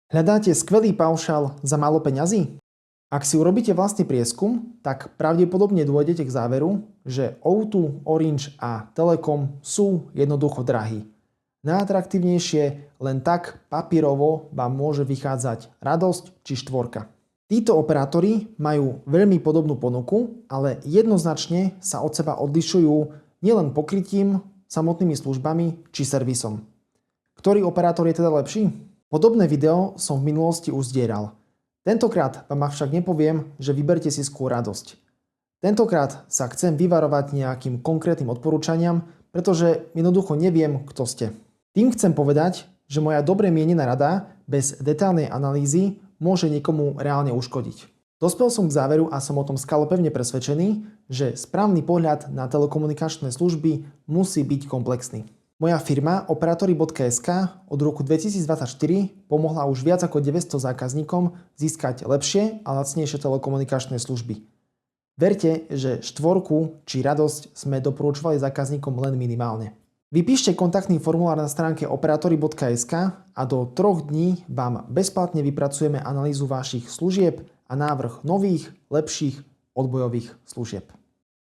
Hľadáte skvelý paušál za málo peňazí? Ak si urobíte vlastný prieskum, tak pravdepodobne dôjdete k záveru, že O2, Orange a Telekom sú jednoducho drahí. Najatraktívnejšie len tak papírovo vám môže vychádzať Radosť či Štvorka. Títo operátori majú veľmi podobnú ponuku, ale jednoznačne sa od seba odlišujú nielen pokrytím, samotnými službami či servisom. Ktorý operátor je teda lepší? Podobné video som v minulosti už zdieľal. Tentokrát vám však nepoviem, že vyberte si skôr Radosť. Tentokrát sa chcem vyvarovať nejakým konkrétnym odporúčaniam, pretože jednoducho neviem, kto ste. Tým chcem povedať, že moja dobre mienená rada bez detailnej analýzy môže niekomu reálne uškodiť. Dospel som k záveru a som o tom skalopevne presvedčený, že správny pohľad na telekomunikačné služby musí byť komplexný. Moja firma Operatory.sk od roku 2024 pomohla už viac ako 900 zákazníkom získať lepšie a lacnejšie telekomunikačné služby. Verte, že Štvorku či Radosť sme doporučovali zákazníkom len minimálne. Vypíšte kontaktný formulár na stránke Operatory.sk a do 3 dní vám bezplatne vypracujeme analýzu vašich služieb a návrh nových, lepších odbojových služieb.